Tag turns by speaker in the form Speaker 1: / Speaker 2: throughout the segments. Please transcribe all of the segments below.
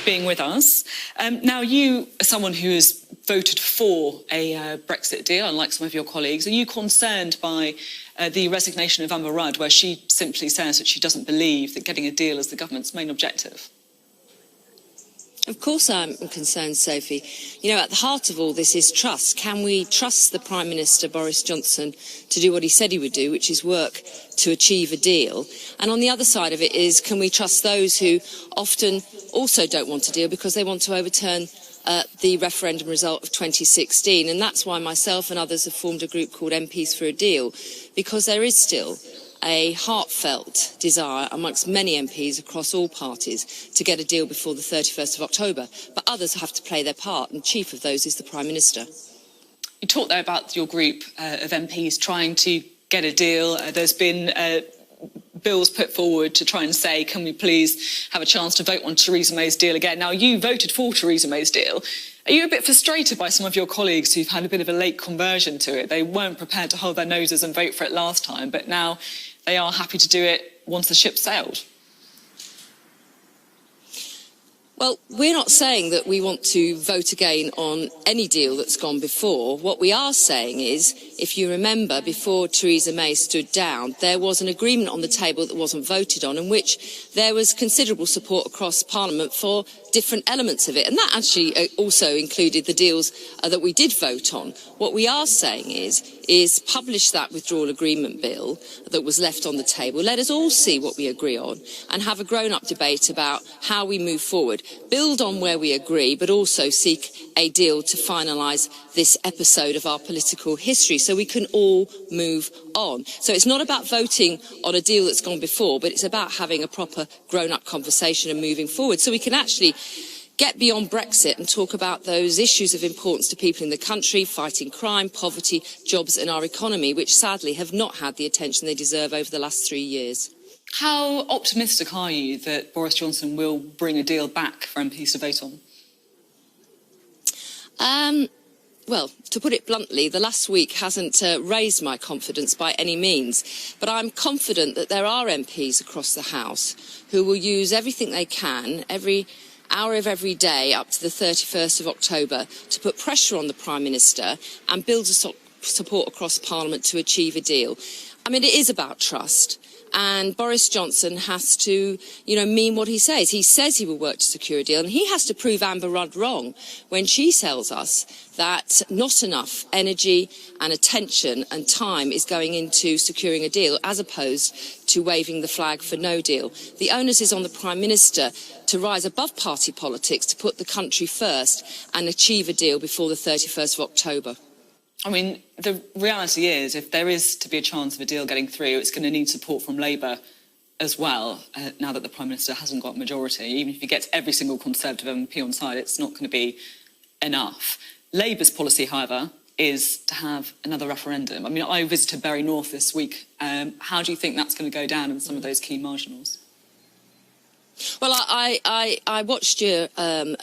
Speaker 1: being with us. Now, you are someone who has voted for a Brexit deal, unlike some of your colleagues. Are you concerned by the resignation of Amber Rudd, where she simply says that she doesn't believe that getting a deal is the government's main objective?
Speaker 2: Of course I'm concerned, Sophie. You know, at the heart of all this is trust. Can we trust the Prime Minister, Boris Johnson, to do what he said he would do, which is work to achieve a deal? And on the other side of it is, can we trust those who often also don't want a deal because they want to overturn the referendum result of 2016? And that's why myself and others have formed a group called MPs for a Deal, because there is still a heartfelt desire amongst many MPs across all parties to get a deal before the 31st of October. But others have to play their part, and chief of those is the Prime Minister.
Speaker 1: You talked there about your group of MPs trying to get a deal. There's been bills put forward to try and say, can we please have a chance to vote on Theresa May's deal again? Now, you voted for Theresa May's deal. Are you a bit frustrated by some of your colleagues who've had a bit of a late conversion to it? They weren't prepared to hold their noses and vote for it last time, but now they are happy to do it once the ship sailed.
Speaker 2: Well, we're not saying that we want to vote again on any deal that's gone before. What we are saying is, if you remember, before Theresa May stood down, there was an agreement on the table that wasn't voted on, in which there was considerable support across Parliament for different elements of it. And that actually also included the deals that we did vote on. What we are saying is publish that withdrawal agreement bill that was left on the table. Let us all see what we agree on and have a grown-up debate about how we move forward. Build on where we agree, but also seek a deal to finalise this episode of our political history so we can all move on. So it's not about voting on a deal that's gone before, but it's about having a proper grown-up conversation and moving forward so we can actually get beyond Brexit and talk about those issues of importance to people in the country, fighting crime, poverty, jobs and our economy, which sadly have not had the attention they deserve over the last 3 years.
Speaker 1: How optimistic are you that Boris Johnson will bring a deal back for MPs to vote on?
Speaker 2: Well, to put it bluntly, the last week hasn't raised my confidence by any means. But I'm confident that there are MPs across the House who will use everything they can, every hour of every day up to the 31st of October, to put pressure on the Prime Minister and build support across Parliament to achieve a deal. I mean, it is about trust. And Boris Johnson has to, mean what he says. He says he will work to secure a deal, and he has to prove Amber Rudd wrong when she tells us that not enough energy and attention and time is going into securing a deal, as opposed to waving the flag for no deal. The onus is on the Prime Minister to rise above party politics, to put the country first and achieve a deal before the 31st of October.
Speaker 1: I mean, the reality is, if there is to be a chance of a deal getting through, it's going to need support from Labour as well, now that the Prime Minister hasn't got a majority. Even if he gets every single Conservative MP on side, it's not going to be enough. Labour's policy, however, is to have another referendum. I mean, I visited Bury North this week. How do you think that's going to go down in some of those key marginals?
Speaker 2: Well, I watched a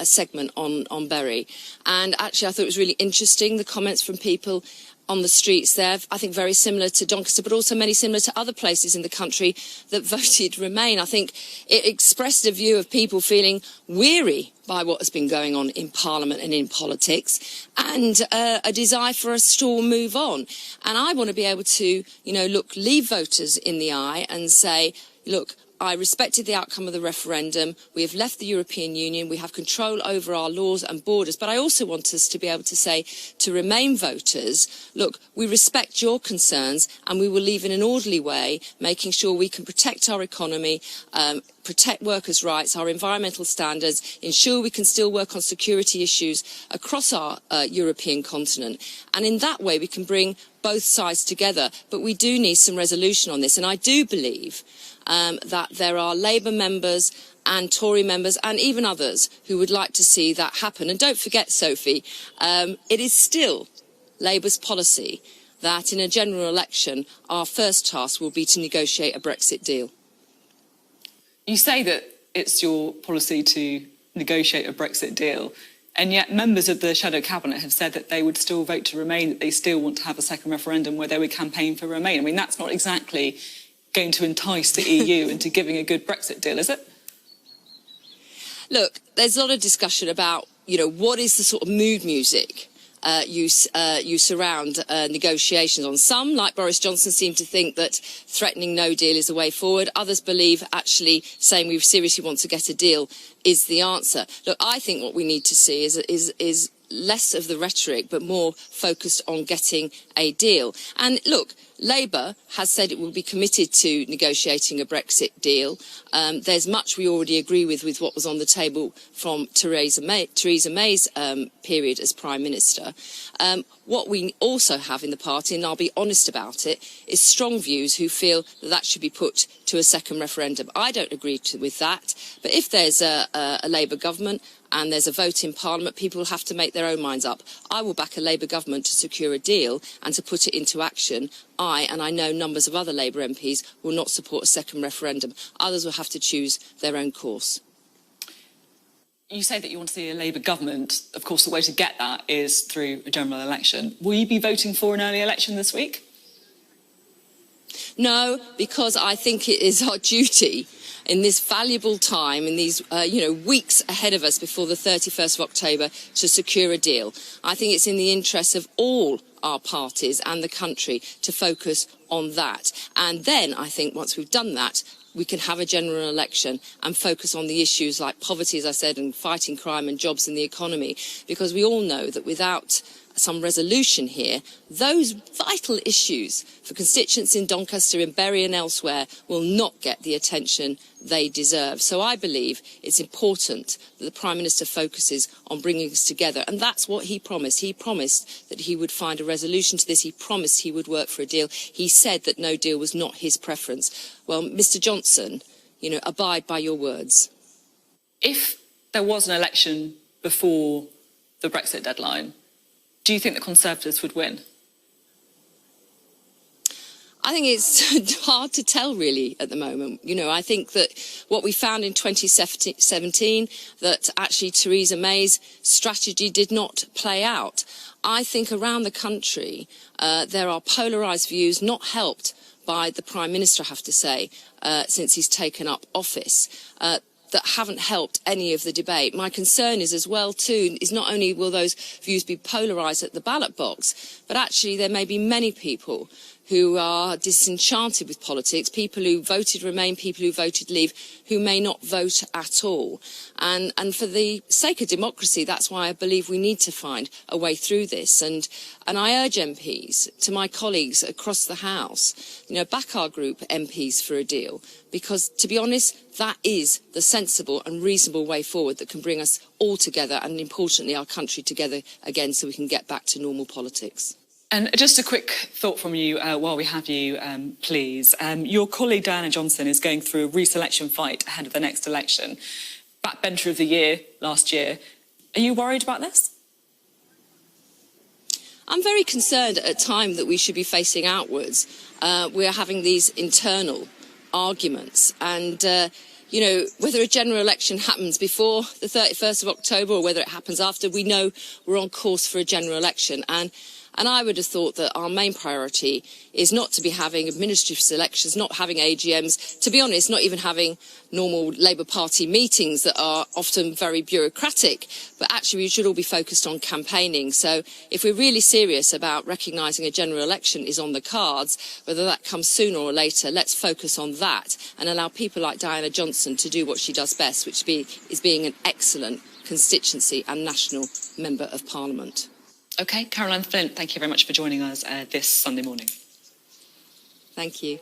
Speaker 2: segment on Bury, and actually I thought it was really interesting, the comments from people on the streets there. I think very similar to Doncaster, but also many similar to other places in the country that voted Remain. I think it expressed a view of people feeling weary by what has been going on in Parliament and in politics, and a desire for us to all move on. And I want to be able to, leave voters in the eye and say, look, I respected the outcome of the referendum. We have left the European Union. We have control over our laws and borders. But I also want us to be able to say to Remain voters, look, we respect your concerns and we will leave in an orderly way, making sure we can protect our economy, protect workers' rights, our environmental standards, ensure we can still work on security issues across our European continent. And in that way, we can bring both sides together. But we do need some resolution on this. And I do believe that there are Labour members and Tory members and even others who would like to see that happen. And don't forget, Sophie, it is still Labour's policy that in a general election, our first task will be to negotiate a Brexit deal.
Speaker 1: You say that it's your policy to negotiate a Brexit deal, and yet members of the Shadow Cabinet have said that they would still vote to Remain, that they still want to have a second referendum where they would campaign for Remain. I mean, that's not exactly going to entice the EU into giving a good Brexit deal, is it?
Speaker 2: Look, there's a lot of discussion about, what is the sort of mood music you surround negotiations on. Some, like Boris Johnson, seem to think that threatening no deal is the way forward. Others believe actually saying we seriously want to get a deal is the answer. Look, I think what we need to see is less of the rhetoric, but more focused on getting a deal. And look, Labour has said it will be committed to negotiating a Brexit deal. There's much we already agree with what was on the table from Theresa May's period as Prime Minister. What we also have in the party, and I'll be honest about it, is strong views who feel that should be put to a second referendum. I don't agree with that, but if there's a Labour government and there's a vote in Parliament, people will have to make their own minds up. I will back a Labour government to secure a deal and to put it into action. And I know numbers of other Labour MPs will not support a second referendum. Others will have to choose their own course.
Speaker 1: You say that you want to see a Labour government. Of course, the way to get that is through a general election. Will you be voting for an early election this week?
Speaker 2: No, because I think it is our duty in this valuable time, in these weeks ahead of us before the 31st of October, to secure a deal. I think it's in the interests of all our parties and the country to focus on that. And then I think once we've done that, we can have a general election and focus on the issues like poverty, as I said, and fighting crime and jobs in the economy, because we all know that without some resolution here, those vital issues for constituents in Doncaster, in Bury and elsewhere will not get the attention they deserve. So I believe it's important that the Prime Minister focuses on bringing us together, and that's what he promised. He promised that he would find a resolution to this. He promised he would work for a deal. He said that no deal was not his preference. Well, Mr Johnson, abide by your words.
Speaker 1: If there was an election before the Brexit deadline, do you think the Conservatives would win?
Speaker 2: I think it's hard to tell, really, at the moment. I think that what we found in 2017, that actually Theresa May's strategy did not play out. I think around the country there are polarised views, not helped by the Prime Minister, I have to say, since he's taken up office, that haven't helped any of the debate. My concern is as well, too, is not only will those views be polarised at the ballot box, but actually there may be many people who are disenchanted with politics, people who voted Remain, people who voted Leave, who may not vote at all. And for the sake of democracy, that's why I believe we need to find a way through this. And I urge MPs, to my colleagues across the House, back our group MPs for a deal, because, to be honest, that is the sensible and reasonable way forward that can bring us all together and, importantly, our country together again so we can get back to normal politics.
Speaker 1: And just a quick thought from you while we have you, please. Your colleague Diana Johnson is going through a re-selection fight ahead of the next election. Backbencher of the year last year. Are you worried about this?
Speaker 2: I'm very concerned at a time that we should be facing outwards. We're having these internal arguments and whether a general election happens before the 31st of October or whether it happens after, we know we're on course for a general election. And I would have thought that our main priority is not to be having administrative elections, not having AGMs, to be honest, not even having normal Labour Party meetings that are often very bureaucratic, but actually we should all be focused on campaigning. So if we're really serious about recognising a general election is on the cards, whether that comes sooner or later, let's focus on that and allow people like Diana Johnson to do what she does best, which is being an excellent constituency and national member of Parliament.
Speaker 1: OK, Caroline Flint, thank you very much for joining us this Sunday morning.
Speaker 2: Thank you.